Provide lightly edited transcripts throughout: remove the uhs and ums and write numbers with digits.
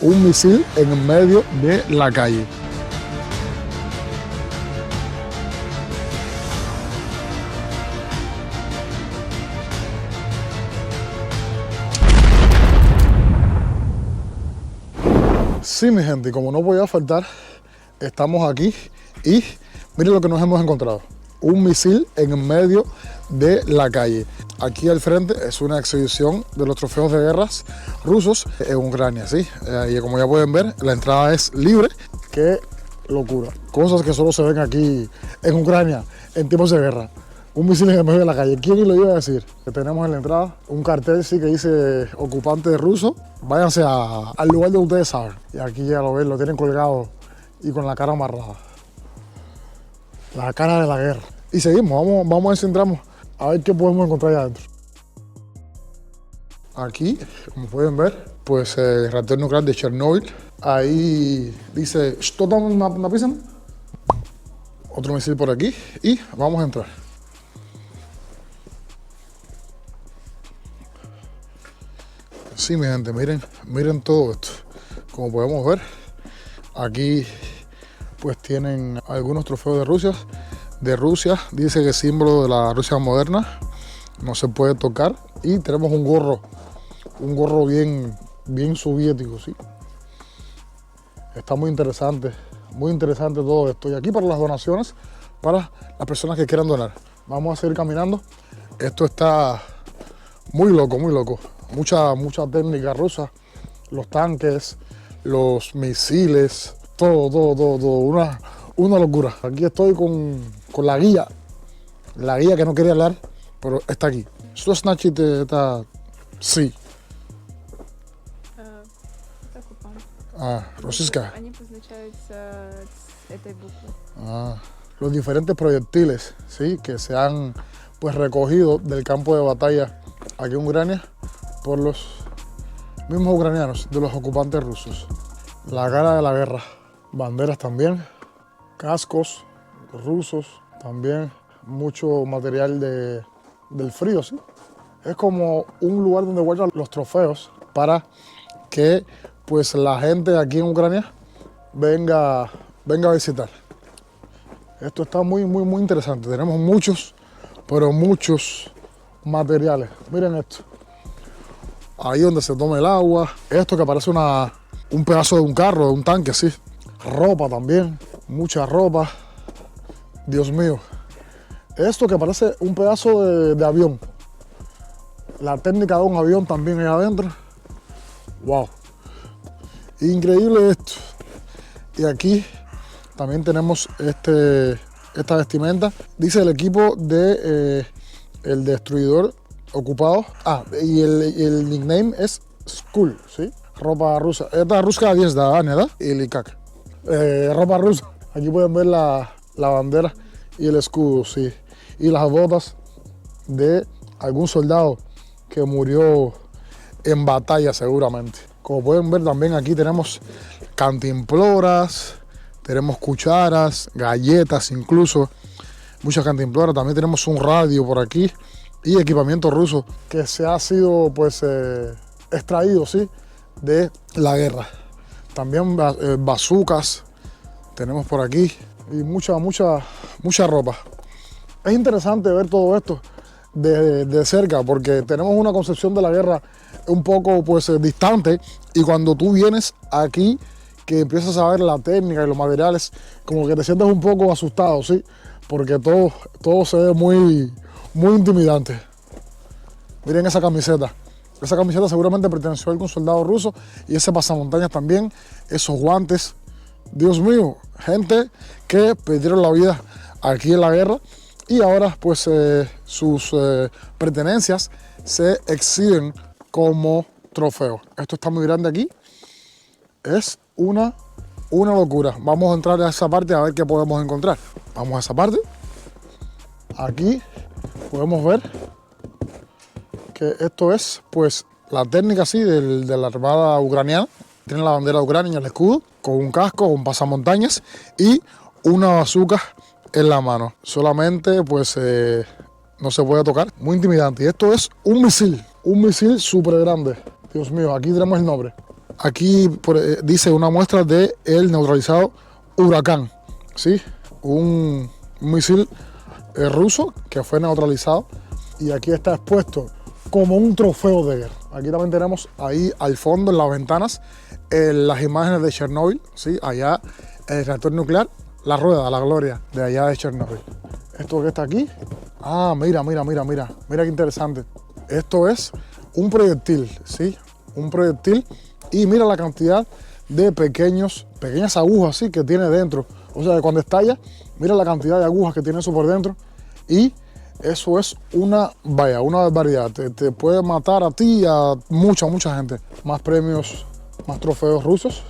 un misil en el medio de la calle. Sí, mi gente, y como no podía faltar, estamos aquí y miren lo que nos hemos encontrado. Un misil en el medio de la calle. Aquí al frente es una exhibición de los trofeos de guerras rusos en Ucrania, ¿sí? Y como ya pueden ver, la entrada es libre. ¡Qué locura! Cosas que solo se ven aquí en Ucrania en tiempos de guerra. Un misil en el medio de la calle. ¿Quién lo iba a decir? Que tenemos en la entrada un cartel sí que dice ocupante ruso. Váyanse al lugar donde ustedes saben. Y aquí ya lo ven, lo tienen colgado y con la cara amarrada. La cara de la guerra. Y seguimos, vamos a ver si entramos a ver qué podemos encontrar allá adentro. Aquí, como pueden ver, pues el reactor nuclear de Chernobyl. Ahí dice, ¿Что там написано? Otro misil por aquí y vamos a entrar. Sí, mi gente, miren todo esto. Como podemos ver, aquí pues tienen algunos trofeos de Rusia. Dice que es símbolo de la Rusia moderna, no se puede tocar. Y tenemos un gorro bien soviético, ¿sí? Está muy interesante todo esto. Y aquí para las donaciones, para las personas que quieran donar. Vamos a seguir caminando. Esto está muy loco. Mucha técnica rusa, los tanques, los misiles, todo, una locura. Aquí estoy con la guía que no quería hablar, pero está aquí. Что значит это sí? Российская. Они позначаются этой буквой. Los diferentes proyectiles, ¿sí? Que se han pues recogido del campo de batalla aquí en Ucrania por los mismos ucranianos, de los ocupantes rusos. La cara de la guerra, banderas también, cascos rusos, también mucho material del frío, ¿sí? Es como un lugar donde guardan los trofeos para que pues la gente aquí en Ucrania venga a visitar. Esto está muy interesante. Tenemos muchos materiales. Miren esto. Ahí donde se toma el agua. Esto que parece un pedazo de un carro, de un tanque, sí. Ropa también, mucha ropa. Dios mío. Esto que parece un pedazo de avión. La técnica de un avión también ahí adentro. Wow. Increíble esto. Y aquí también tenemos esta vestimenta. Dice el equipo de el destruidor ocupado. Y el nickname es Skull, ¿sí? Ropa rusa. Esta rusa es de ¿verdad? Y как. Ropa rusa. Aquí pueden ver la bandera y el escudo, sí. Y las botas de algún soldado que murió en batalla seguramente. Como pueden ver también aquí tenemos cantimploras, tenemos cucharas, galletas incluso, muchas cantimploras. También tenemos un radio por aquí y equipamiento ruso que se ha sido pues extraído, ¿sí? De la guerra. También bazucas tenemos por aquí y mucha ropa. Es interesante ver todo esto de cerca porque tenemos una concepción de la guerra un poco pues distante, y cuando tú vienes aquí que empiezas a ver la técnica y los materiales, como que te sientes un poco asustado, ¿sí? Porque todo se ve muy intimidante. Miren esa camiseta. Esa camiseta seguramente perteneció a algún soldado ruso, y ese pasamontañas también, esos guantes. Dios mío, gente que perdieron la vida aquí en la guerra y ahora pues sus pertenencias se exhiben como trofeo. Esto está muy grande aquí. Es una locura. Vamos a entrar a esa parte a ver qué podemos encontrar. Vamos a esa parte. Aquí podemos ver que esto es pues la técnica así de la armada ucraniana. Tiene la bandera de Ucrania, el escudo, con un casco, un pasamontañas y una bazooka en la mano. Solamente pues no se puede tocar. Muy intimidante. Y esto es un misil súper grande. Dios mío, aquí tenemos el nombre. Aquí dice una muestra de el neutralizado Huracán, ¿sí? Un misil ruso que fue neutralizado y aquí está expuesto como un trofeo de guerra. Aquí también tenemos ahí al fondo en las ventanas las imágenes de Chernóbil, ¿sí? Allá el reactor nuclear, la rueda, la gloria de allá de Chernóbil. Esto que está aquí, mira qué interesante. Esto es un proyectil, ¿sí? Un proyectil y mira la cantidad de pequeñas agujas, ¿sí? Que tiene dentro. O sea, que cuando estalla, mira la cantidad de agujas que tiene eso por dentro y eso es una barbaridad. Te puede matar a ti y a mucha gente. Más premios, más trofeos rusos.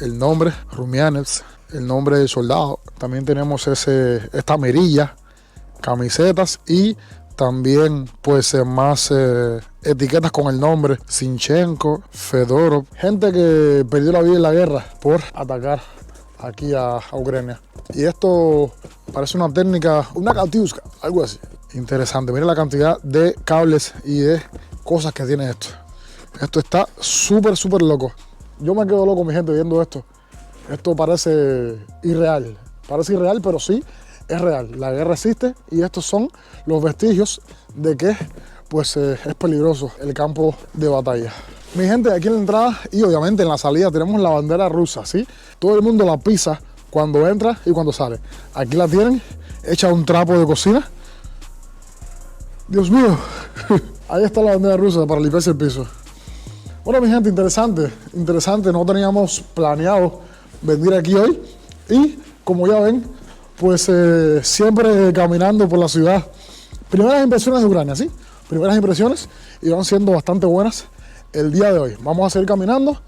El nombre, Rumianets, el nombre del soldado. También tenemos esta mirilla, camisetas y también pues más etiquetas con el nombre Sinchenko, Fedorov. Gente que perdió la vida en la guerra por atacar aquí a Ucrania. Y esto parece una técnica, una Katyuska, algo así. Interesante, mira la cantidad de cables y de cosas que tiene esto. Esto está súper loco. Yo me quedo loco, mi gente, viendo esto. Esto parece irreal. Parece irreal, pero sí es real. La guerra existe y estos son los vestigios de que pues, es peligroso el campo de batalla. Mi gente, aquí en la entrada y obviamente en la salida tenemos la bandera rusa, ¿sí? Todo el mundo la pisa cuando entra y cuando sale. Aquí la tienen, hecha un trapo de cocina. Dios mío, ahí está la bandera rusa para limpiarse el piso. Bueno, mi gente, interesante, no teníamos planeado venir aquí hoy y como ya ven, pues siempre caminando por la ciudad. Primeras impresiones de Ucrania, ¿sí? Primeras impresiones y van siendo bastante buenas el día de hoy. Vamos a seguir caminando.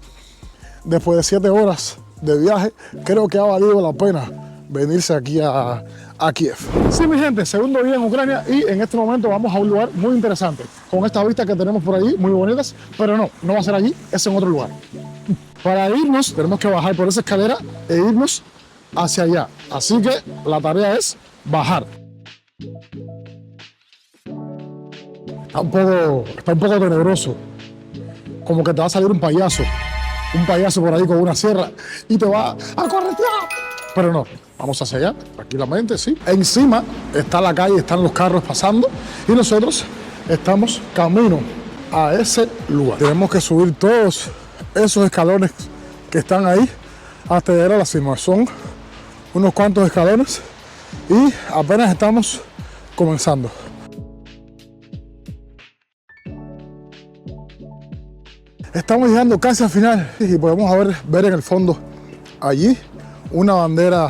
Después de 7 horas de viaje, creo que ha valido la pena venirse aquí a Kiev. Sí, mi gente, segundo día en Ucrania y en este momento vamos a un lugar muy interesante. Con esta vista que tenemos por ahí, muy bonitas, pero no va a ser allí, es en otro lugar. Para irnos, tenemos que bajar por esa escalera e irnos hacia allá. Así que la tarea es bajar. Está un poco tenebroso. Como que te va a salir un payaso por ahí con una sierra y te va a corretear. Pero no, vamos hacia allá, tranquilamente, sí. Encima está la calle, están los carros pasando y nosotros estamos camino a ese lugar. Tenemos que subir todos esos escalones que están ahí hasta llegar a la cima. Son unos cuantos escalones y apenas estamos comenzando. Estamos llegando casi al final y podemos ver en el fondo allí una bandera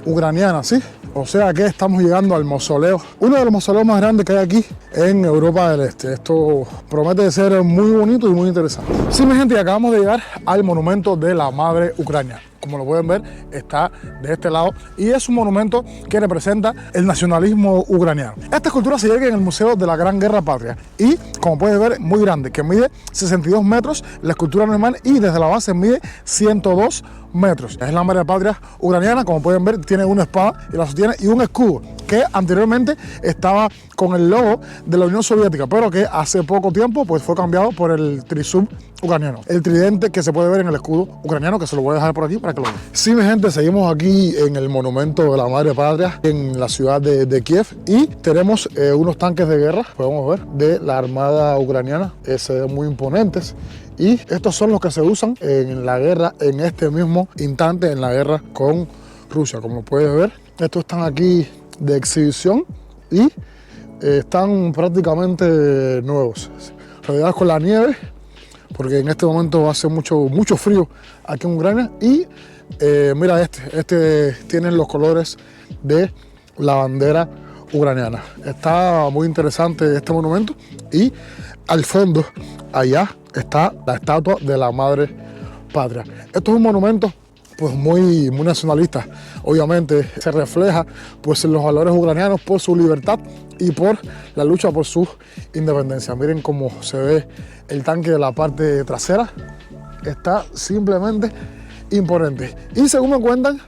ucraniana, ¿sí? O sea que estamos llegando al mausoleo, uno de los mausoleos más grandes que hay aquí en Europa del Este. Esto promete ser muy bonito y muy interesante. Sí, mi gente, acabamos de llegar al monumento de la Madre Ucrania. Como lo pueden ver, está de este lado y es un monumento que representa el nacionalismo ucraniano. Esta escultura se llega en el Museo de la Gran Guerra Patria y, como pueden ver, muy grande, que mide 62 metros la escultura normal y desde la base mide 102 metros. Es la Madre Patria ucraniana, como pueden ver, tiene una espada y la sostiene y un escudo que anteriormente estaba con el logo de la Unión Soviética, pero que hace poco tiempo pues, fue cambiado por el trisub ucraniano. El tridente que se puede ver en el escudo ucraniano, que se lo voy a dejar por aquí para que lo vean. Sí, mi gente, seguimos aquí en el monumento de la Madre Patria en la ciudad de Kiev y tenemos unos tanques de guerra, podemos ver, de la Armada ucraniana, se ven muy imponentes. Y estos son los que se usan en la guerra, en este mismo instante, en la guerra con Rusia. Como puedes ver, estos están aquí de exhibición y están prácticamente nuevos, rodeados con la nieve, porque en este momento hace mucho frío aquí en Ucrania. Y mira, este tiene los colores de la bandera ucraniana. Está muy interesante este monumento y al fondo, allá, está la estatua de la Madre Patria. Esto es un monumento pues muy nacionalista. Obviamente se refleja pues en los valores ucranianos por su libertad y por la lucha por su independencia. Miren cómo se ve el tanque de la parte trasera. Está simplemente imponente. Y según me cuentan,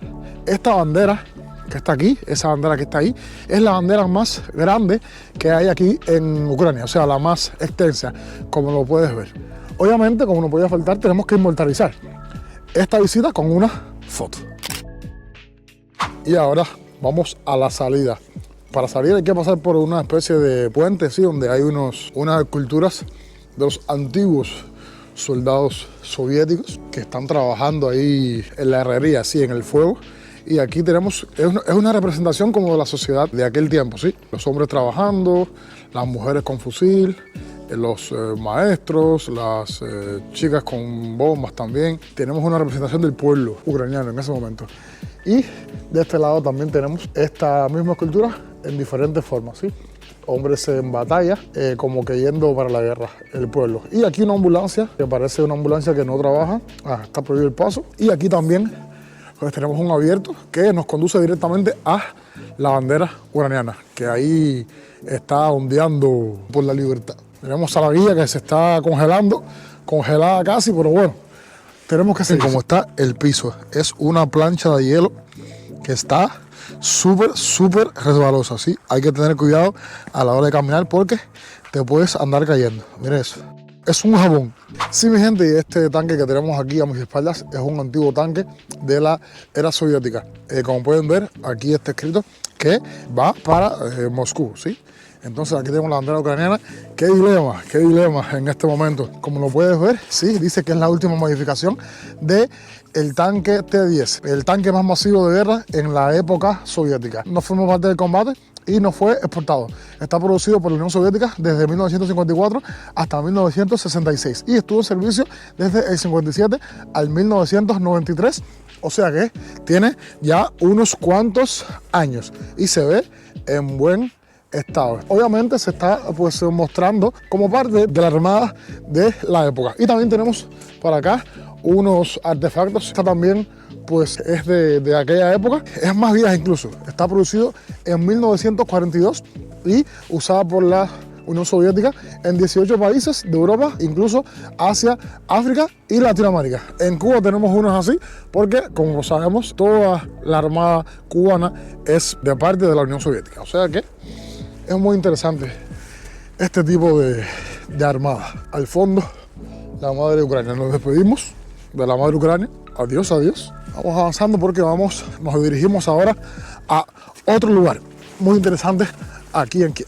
esta bandera que está aquí, esa bandera que está ahí, es la bandera más grande que hay aquí en Ucrania, o sea, la más extensa, como lo puedes ver. Obviamente, como no podía faltar, tenemos que inmortalizar esta visita con una foto. Y ahora vamos a la salida. Para salir hay que pasar por una especie de puente, ¿sí? Donde hay unas esculturas de los antiguos soldados soviéticos que están trabajando ahí en la herrería, ¿sí? En el fuego. Y aquí tenemos, es una representación como de la sociedad de aquel tiempo, ¿sí? Los hombres trabajando, las mujeres con fusil, los maestros, las chicas con bombas también. Tenemos una representación del pueblo ucraniano en ese momento. Y de este lado también tenemos esta misma escultura en diferentes formas, ¿sí? Hombres en batalla, como que yendo para la guerra, el pueblo. Y aquí una ambulancia, que parece una ambulancia que no trabaja. Está prohibido el paso. Y aquí también pues, tenemos un abierto que nos conduce directamente a la bandera ucraniana, que ahí está ondeando por la libertad. Tenemos a la guía que se está congelando, congelada casi, pero bueno, tenemos que seguir. Como está el piso, es una plancha de hielo que está súper resbalosa, ¿sí? Hay que tener cuidado a la hora de caminar porque te puedes andar cayendo. Mira eso. Es un jabón. Sí, mi gente, y este tanque que tenemos aquí a mis espaldas es un antiguo tanque de la era soviética. Como pueden ver, aquí está escrito que va para Moscú, ¿sí? Entonces aquí tenemos la bandera ucraniana. Qué dilema en este momento. Como lo puedes ver, sí, dice que es la última modificación del tanque T-10, el tanque más masivo de guerra en la época soviética. No formó parte del combate y no fue exportado. Está producido por la Unión Soviética desde 1954 hasta 1966 y estuvo en servicio desde el 57 al 1993. O sea que tiene ya unos cuantos años y se ve en buen estado. Obviamente se está pues mostrando como parte de la armada de la época. Y también tenemos por acá unos artefactos. Esta también pues es de aquella época, es más vieja incluso. Está producido en 1942 y usada por la Unión Soviética en 18 países de Europa, incluso Asia, África y Latinoamérica. En Cuba tenemos unos así porque, como sabemos, toda la armada cubana es de parte de la Unión Soviética. O sea que es muy interesante este tipo de armada. Al fondo, la madre Ucrania. Nos despedimos de la madre Ucrania. Adiós, adiós. Vamos avanzando porque nos dirigimos ahora a otro lugar muy interesante aquí en Kiev.